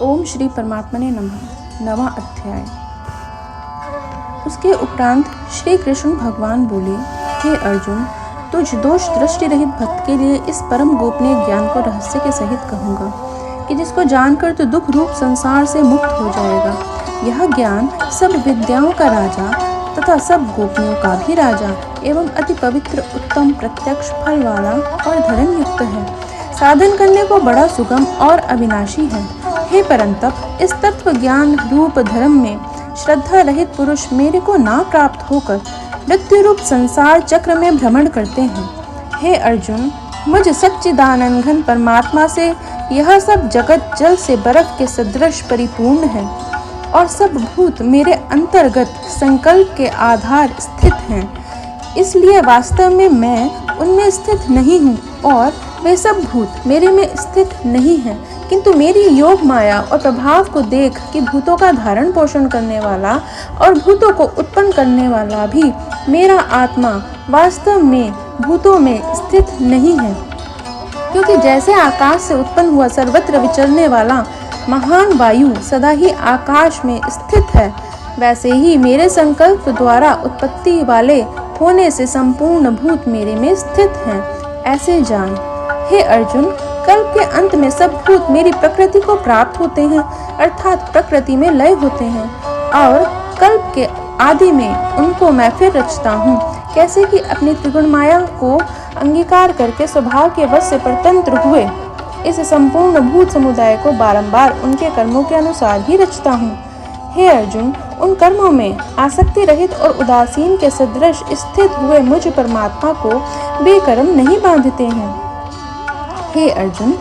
ओम श्री परमात्मने नमः। नवा अध्याय। उसके उपरांत श्री कृष्ण भगवान बोले, हे अर्जुन, तुझ दोष दृष्टि रहित भक्त के लिए इस परम गोपनीय ज्ञान को रहस्य के सहित कहूँगा कि जिसको जानकर तो दुख रूप संसार से मुक्त हो जाएगा। यह ज्ञान सब विद्याओं का राजा तथा सब गोपियों का भी राजा एवं अति पवित्र उत्तम प्रत्यक्ष फल वाला और धर्म युक्त है। साधन करने को बड़ा सुगम और अविनाशी है। हे परंतप, इस तत्व ज्ञान रूप धर्म में श्रद्धा रहित पुरुष मेरे को ना प्राप्त होकर मृत्यु रूप संसार चक्र में भ्रमण करते हैं। हे अर्जुन, मुझ सच्चिदानंद घन परमात्मा से यह सब जगत जल से बर्फ के सदृश परिपूर्ण है और सब भूत मेरे अंतर्गत संकल्प के आधार स्थित हैं। इसलिए वास्तव में मैं उनमें स्थित नहीं हूँ और वे सब भूत मेरे में स्थित नहीं हैं, किंतु मेरी योग माया और प्रभाव को देख कि भूतों का धारण पोषण करने वाला और भूतों को उत्पन्न करने वाला भी मेरा आत्मा वास्तव में भूतों में स्थित नहीं है। क्योंकि जैसे आकाश से उत्पन्न हुआ सर्वत्र विचरने वाला महान वायु सदा ही आकाश में स्थित है, वैसे ही मेरे संकल्प द्वारा उत्पत्ति वाले होने से संपूर्ण भूत मेरे में स्थित हैं। ऐसे जान। हे अर्जुन, कल्प के अंत में सब भूत मेरी प्रकृति को प्राप्त होते हैं, अर्थात प्रकृति में लय होते हैं, और कल्प के आदि में उनको मैं फिर रचता हूँ। कैसे कि अपनी त्रिगुण माया को अंगीकार करके स्वभाव के वश से परतंत्र हुए इस संपूर्ण भूत समुदाय को बारंबार उनके कर्मों के अनुसार ही रचता हूँ। हे अर्जुन, उन कर्मों में आसक्ति रहित और उदासीन के सदृश स्थित हुए मुझ परमात्मा को बेकर्म नहीं बांधते हैं। हे अर्जुन,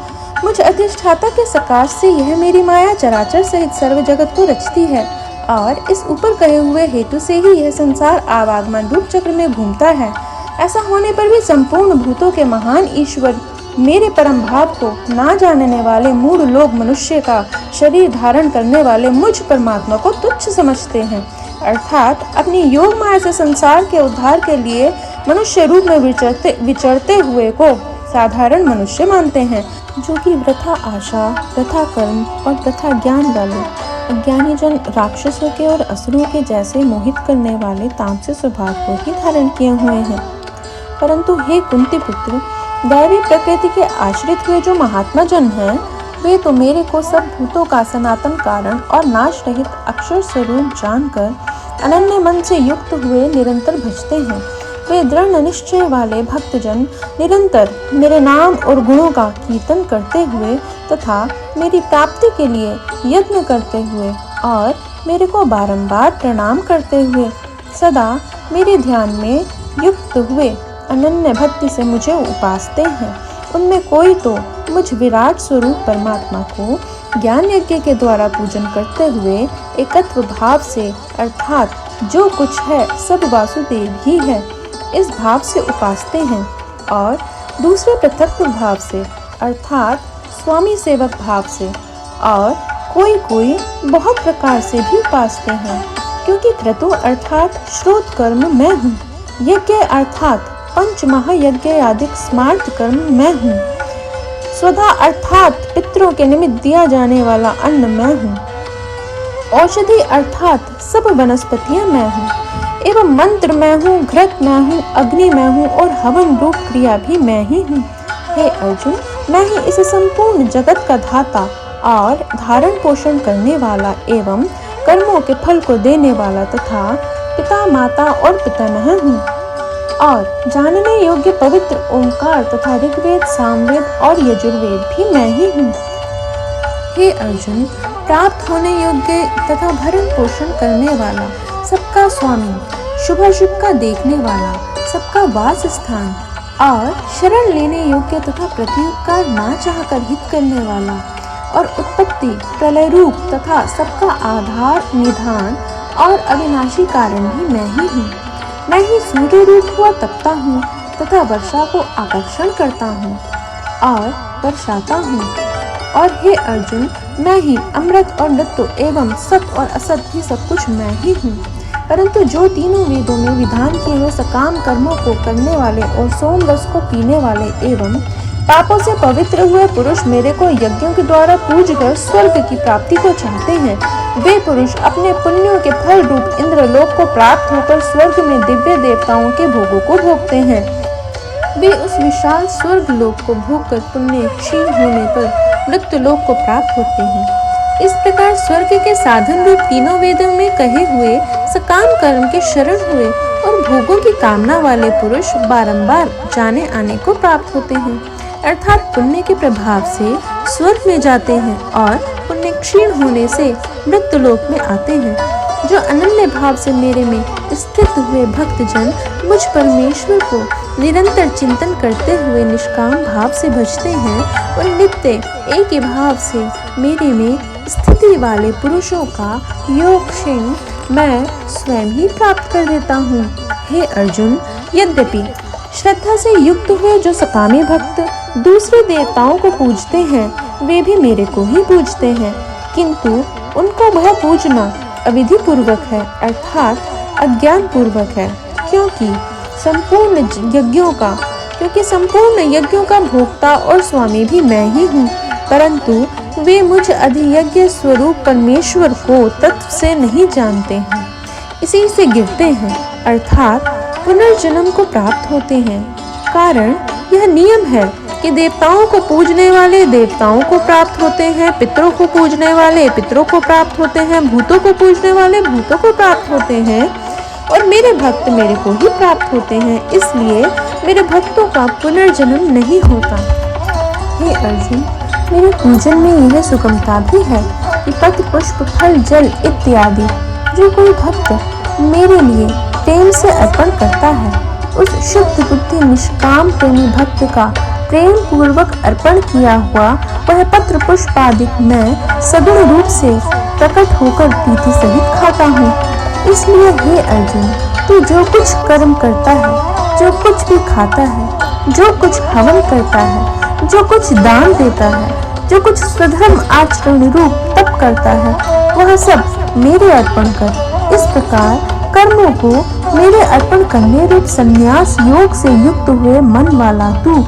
मुझ अधिष्ठाता के सकाश से यह मेरी माया चराचर सहित सर्व जगत को रचती है और इस ऊपर कहे हुए हेतु से ही यह संसार आवागमन रूप चक्र में घूमता है। ऐसा होने पर भी संपूर्ण भूतों के महान ईश्वर मेरे परम भाव को ना जानने वाले मूढ़ लोग मनुष्य का शरीर धारण करने वाले मुझ परमात्मा को तुच्छ समझते हैं, अर्थात अपनी योग माया से संसार के उद्धार के लिए मनुष्य रूप में विचरते हुए को साधारण मनुष्य मानते हैं, जो कि वृथा आशा, वृथा कर्म और वृथा ज्ञान वाले अज्ञानी जन राक्षसों के और असुरों के जैसे मोहित करने वाले तामसिक स्वभाव को ही धारण किए हुए हैं। परंतु हे कुंती पुत्र, दैवी प्रकृति के आश्रित हुए जो महात्मा जन हैं, वे तो मेरे को सब भूतों का सनातन कारण और नाश रहित अक्षर स्वरूप जानकर अनन्य मन से युक्त हुए निरंतर भजते हैं। वे दृढ़ निश्चय वाले भक्तजन निरंतर मेरे नाम और गुणों का कीर्तन करते हुए तथा मेरी प्राप्ति के लिए यत्न करते हुए और मेरे को बारंबार प्रणाम करते हुए सदा मेरे ध्यान में युक्त हुए अनन्य भक्ति से मुझे उपासते हैं। उनमें कोई तो मुझ विराट स्वरूप परमात्मा को ज्ञान यज्ञ के द्वारा पूजन करते हुए एकत्व भाव से, अर्थात जो कुछ है सब वासुदेव ही है, इस भाव से उपासते हैं, और दूसरे पृथक भाव से, अर्थात स्वामी सेवक भाव से, और कोई कोई बहुत प्रकार से भी उपासते हैं। क्योंकि क्रतु अर्थात श्रोत कर्म मैं हूँ, यज्ञ अर्थात पंच महायज्ञ आदि स्मार्त कर्म मैं हूँ, स्वधा अर्थात पितरों के निमित्त दिया जाने वाला अन्न मैं हूँ, औषधि अर्थात सब वनस्पतियाँ मैं हूँ, एवं मंत्र मैं हूँ, घृत मैं हूँ, अग्नि मैं हूँ और हवन रूप क्रिया भी मैं ही हूँ। हे अर्जुन, मैं ही इस संपूर्ण जगत का धाता और धारण पोषण करने वाला एवं कर्मों के फल को देने वाला तथा पिता माता और पितामह हूँ, और जानने योग्य पवित्र ओंकार तथा ऋग्वेद, सामवेद और यजुर्वेद भी मैं ही हूँ। हे अर्जुन, प्राप्त होने योग्य तथा भरण पोषण करने वाला, सबका स्वामी, शुभाशुभ का देखने वाला, सबका वास स्थान और शरण लेने योग्य तथा प्रत्युपकार ना चाहकर हित करने वाला, और उत्पत्ति प्रलय रूप तथा सबका आधार निधान और अविनाशी कारण भी मैं ही हूँ। मैं ही सूर्य रूप हुआ तपता हूँ तथा वर्षा को आकर्षण करता हूँ और वर्षाता हूँ। और हे अर्जुन, मैं ही अमृत और मृत्यु एवं सत और असत भी सब कुछ मैं ही हूँ। परंतु जो तीनों वेदों में विधान किए हुए सकाम कर्मों को करने वाले और सोम रस को पीने वाले एवं पापों से पवित्र हुए पुरुष मेरे को यज्ञों के द्वारा पूजकर स्वर्ग की प्राप्ति को चाहते हैं। वे पुरुष अपने पुण्यों के फल रूप इंद्रलोक को प्राप्त होकर स्वर्ग में दिव्य देवताओं के भोगों को भोगते हैं। वे उस विशाल स्वर्ग लोक को भोगकर पुण्य क्षीण होने पर मृत्यु लोक को प्राप्त होते हैं। इस प्रकार स्वर्ग के साधन रूप तीनों वेदों में कहे हुए सकाम कर्म के शरण हुए और भोगों की कामना वाले पुरुष बारंबार जाने आने को प्राप्त होते हैं, अर्थात पुण्य के प्रभाव से स्वर्ग में जाते हैं और पुण्य क्षीण होने से मृत्यु लोक में आते हैं। जो अनन्य भाव से मेरे में स्थित हुए भक्तजन मुझ परमेश्वर को निरंतर चिंतन करते हुए निष्काम भाव से भजते हैं और नित्य एक ही भाव से मेरे में स्थिति वाले पुरुषों का योग क्षीण मैं स्वयं ही प्राप्त कर देता हूँ। हे अर्जुन, यद्यपि श्रद्धा से युक्त हुए जो सकामी भक्त दूसरे देवताओं को पूजते हैं वे भी मेरे को ही पूजते हैं, किंतु उनको वह पूजना अविधि पूर्वक है, अर्थात अज्ञान पूर्वक है, क्योंकि संपूर्ण यज्ञों का भोक्ता और स्वामी भी मैं ही हूँ, परंतु वे मुझ अधियज्ञ स्वरूप परमेश्वर को तत्व से नहीं जानते हैं, इसी से गिरते हैं, अर्थात पुनर्जन्म को प्राप्त होते हैं। कारण यह नियम है कि देवताओं को पूजने वाले देवताओं को प्राप्त होते हैं, पितरों को पूजने वाले पितरों को प्राप्त होते हैं, भूतों को पूजने वाले भूतों को प्राप्त होते हैं और मेरे भक्त मेरे को ही प्राप्त होते हैं, इसलिए मेरे भक्तों का पुनर्जन्म नहीं होता। हे अर्जुन, मेरे पूजन में यह सुगमता भी है कि पत्र पुष्प फल जल इत्यादि जो कोई भक्त मेरे लिए प्रेम से अर्पण करता है, उस शुद्ध बुद्धि निष्काम प्रेमी भक्त का प्रेम पूर्वक अर्पण किया हुआ वह पत्र पुष्प आदि मैं सगुण रूप से प्रकट होकर प्रीति सहित खाता हूँ। इसलिए हे अर्जुन, तू जो कुछ कर्म करता है, जो कुछ भी खाता है, जो कुछ हवन करता है, जो कुछ दान देता है, जो कुछ स्वधर्म आचरण रूप तप करता है, वह सब मेरे अर्पण कर। इस प्रकार कर्मों को मेरे अर्पण करने रूप संन्यास योग से युक्त हुए मन वाला तू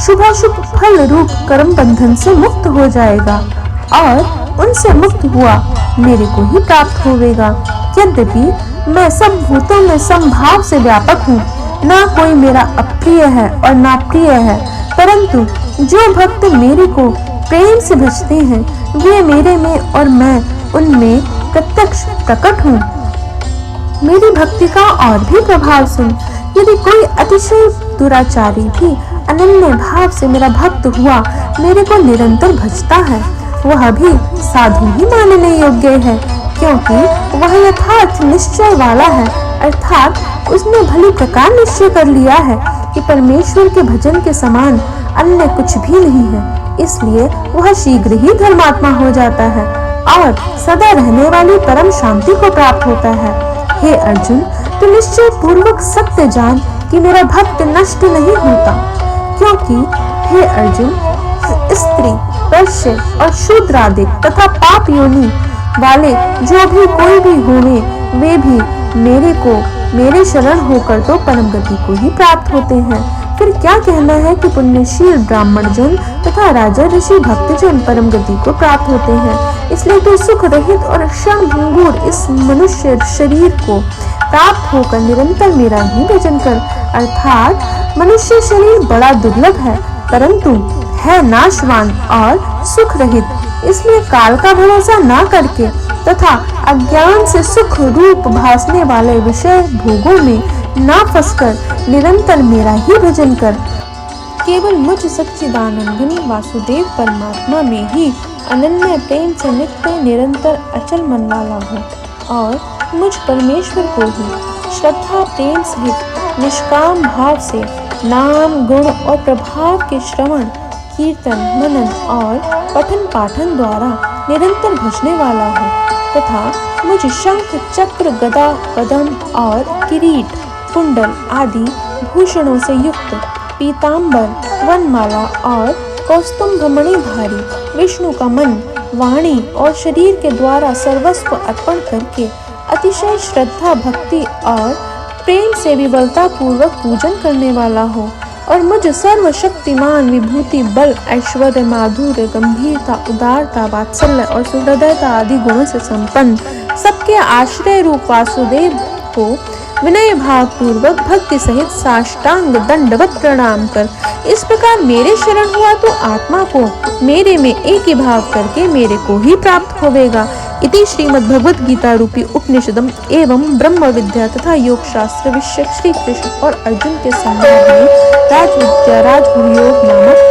शुभाशुभ फल रूप कर्म बंधन से मुक्त हो जाएगा और उनसे मुक्त हुआ मेरे को ही प्राप्त होवेगा। यद्यपि मैं सब भूतों में समभाव से व्यापक हूँ, ना कोई मेरा अप्रिय है और ना प्रिय है, परंतु जो भक्त मेरे को प्रेम से भजते हैं वे मेरे में और मैं उनमें प्रत्यक्ष प्रकट हूँ। मेरी भक्ति का और भी प्रभाव सुन। यदि कोई अतिशय दुराचारी भी अनन्य भाव से मेरा भक्त हुआ मेरे को निरंतर भजता है, वह भी साधु ही मानने योग्य है, क्योंकि वह यथार्थ निश्चय वाला है, अर्थात उसने भली प्रकार निश्चय कर लिया है कि परमेश्वर के भजन के समान अन्य कुछ भी नहीं है, इसलिए वह शीघ्र ही धर्मात्मा हो जाता है और सदा रहने वाली परम शांति को प्राप्त होता है। हे अर्जुन, तू निश्चय पूर्वक सत्य जान कि मेरा भक्त नष्ट नहीं होता, क्योंकि हे अर्जुन, स्त्री, वैश्य और शूद्र आदि तथा पाप योनि वाले जो भी कोई भी होवे वे भी मेरे शरण होकर तो परम गति को ही प्राप्त होते हैं। फिर क्या कहना है कि पुण्यशील ब्राह्मण जन तथा राजा ऋषि भक्तजन परम गति को प्राप्त होते हैं। इसलिए तो सुख रहित और क्षण भंगुर इस मनुष्य शरीर को प्राप्त होकर निरंतर मेरा ही भजन कर, अर्थात मनुष्य शरीर बड़ा दुर्लभ है परंतु है नाशवान और सुख रहित, इसलिए काल का भरोसा ना करके तथा अज्ञान से सुख रूप भासने वाले विषय भोगों में ना फंसकर निरंतर मेरा ही भजन कर। केवल मुझ सच्चिदानंद वासुदेव परमात्मा में ही अनन्य प्रेम से नित्य निरंतर अचल मन वाला हो और मुझ परमेश्वर को ही श्रद्धा प्रेम सहित निष्काम भाव से नाम गुण और प्रभाव के श्रवण कीर्तन मनन और पठन पाठन द्वारा निरंतर भजने वाला हो तथा मुझ शंख चक्र गदा पद्म और किरीट कुंडल आदि भूषणों से युक्त पीतांबर वनमाला और कौस्तुभमणि धारी विष्णु का मन वाणी और शरीर के द्वारा सर्वस्व अर्पण करके अतिशय श्रद्धा भक्ति और प्रेम से विवलता पूर्वक पूजन करने वाला हो। और मुझ सर्वशक्तिमान विभूति बल ऐश्वर्य माधुर्य गंभीरता उदारता वात्सल्य और सुहृदयता आदि गुणों से संपन्न सबके आश्रय रूप वासुदेव को विनय भाव पूर्वक भक्ति सहित साष्टांग दंडवत प्रणाम कर इस प्रकार मेरे शरण हुआ तो आत्मा को मेरे में एक ही भाव करके मेरे को ही प्राप्त होवेगा। इति श्रीमद् भगवत गीता रूपी उपनिषदम एवं ब्रह्म विद्या तथा योग शास्त्र विषय श्री कृष्ण और अर्जुन के संवाद में राजविद्या राजगुरु योग नामक